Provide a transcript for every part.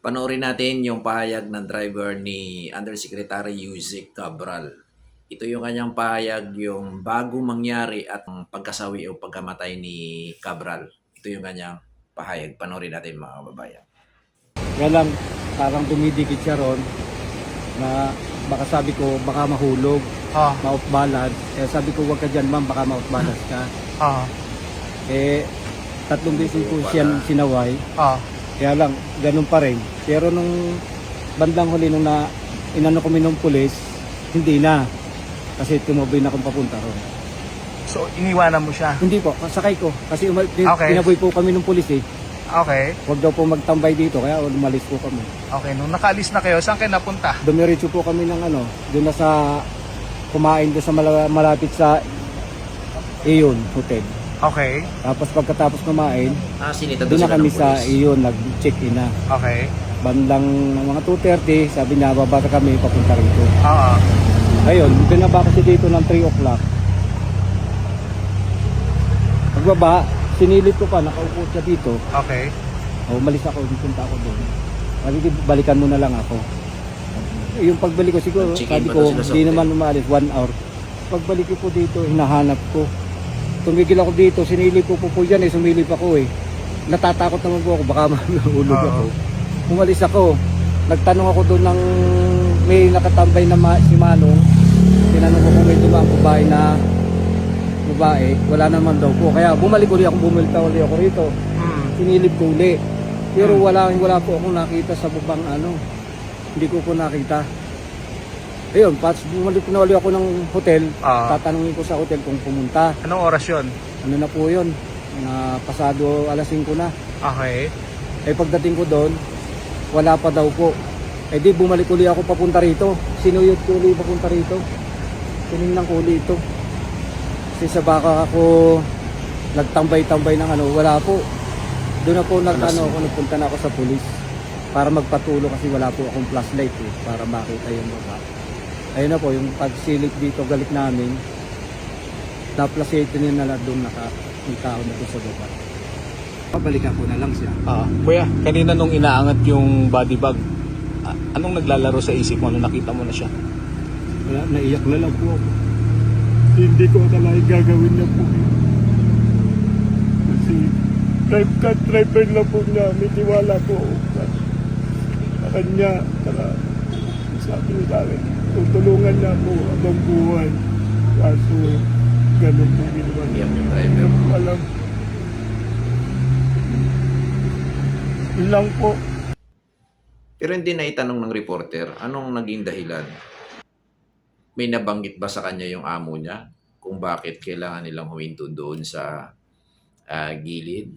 Panoorin natin yung pahayag ng driver ni Undersecretary Yusek Cabral. Ito yung kanyang pahayag yung bago mangyari at ang pagkasawi o pagkamatay ni Cabral. Ito yung kanyang pahayag. Panoorin natin mga kababayan. Kaya lang, parang dumidikit siya ron na baka sabi ko, baka mahulog, ma-off balance. Kaya sabi ko, huwag ka dyan ma'am, baka ma-off balance ka. Eh, 3 beses ko siya sinaway. Kaya lang, ganun pa rin. Pero nung bandang huli nung inano kami ng pulis, hindi na. Kasi tumabay na akong papunta ron. So, iniwanan mo siya? Hindi po, sakay ko. Kasi Okay. tinaboy po kami ng pulis eh. Okay. Huwag daw po magtambay dito, kaya umalis po kami. Okay, nung nakaalis na kayo, saan kayo napunta? Dumiretso po kami ng doon na sa kumain doon sa malapit sa Iyon Hotel. Okay. Tapos pagkatapos kumain, Sinita doon na sila kami ng sa pulis. Iyon, nag-check-in na. Okay. Bandang mga 2:30, sabi niya, babata kami papunta rito. Oo. Ayun, binaba kasi dito ng 3 o'clock. Pagbaba, sinilip ko pa, nakaupo siya dito. Okay. Umalis ako, punta ako doon. Sabi ko, balikan mo na lang ako. Yung pagbalik ko siguro, Nag-check-in sabi ba ko, daw sila sa hindi hotel? naman umalis, 1 hour. Pagbalik ko po dito, hinahanap ko. Tumigil ako dito, sinilip ko po dyan sumilip ako eh. Natatakot naman po ako, baka mahulog ako. Umalis ako, nagtanong ako doon ng may nakatambay na si Manong. Tinanong ko kung may dumaan babae, wala naman daw po. Kaya bumalik ulit ako rito. Sinilip ko uli. Pero wala po akong nakita sa bubang hindi ko nakita. Ayun, bumalik na ulit ako ng hotel. Tatanungin ko sa hotel kung pumunta. Anong oras yun? Ano na po yun? Pasado alas 5 na. Okay. Eh pagdating ko doon, wala pa daw po. Eh di bumalik ulit ako papunta rito. Sinuyot ko ulit papunta rito. Tinignan ko ulit ito. Kasi sa baka ako nagtambay-tambay ng wala po. Doon na po nagpunta na ako sa pulis para magpatulo kasi wala po akong flashlight eh, para makita yung baba. Ayun na po, yung pagsilip dito galik namin, na-flashlight niya na doon yung tao na doon sa baba. Pabalikan ko na lang siya. Kuya, kanina nung inaangat yung body bag, anong naglalaro sa isip mo nung nakita mo na siya? Wala, naiyak na lang po ako. Hindi ko akalain gagawin niya po. Kasi driver lang po niya, may tiwala po sa kanya. Sabi niya sa akin, tutulungan niya po abang buhay. Kaso, ganun po ginawa niya. Yung driver. Alam. Yun lang po. Pero hindi na itanong ng reporter, anong naging dahilan? May nabanggit ba sa kanya yung amo niya kung bakit kailangan nilang huminto doon sa gilid?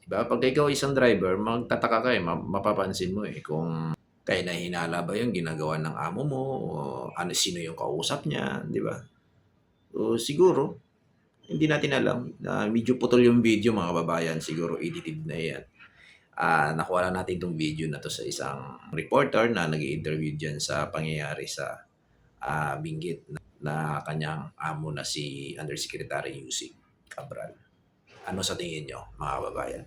Diba? Pag ikaw isang driver, magtataka ka mapapansin mo kung kaya nahinala ba yung ginagawa ng amo mo o sino yung kausap niya, di ba? So, siguro, hindi natin alam. Medyo putol yung video mga kababayan, siguro edited na yan. Nakuha lang natin itong video na to sa isang reporter na nag-interview dyan sa pangyayari sa Benguet na kanyang amo na si Undersecretary Yusek Cabral. Ano sa tingin nyo mga kababayan?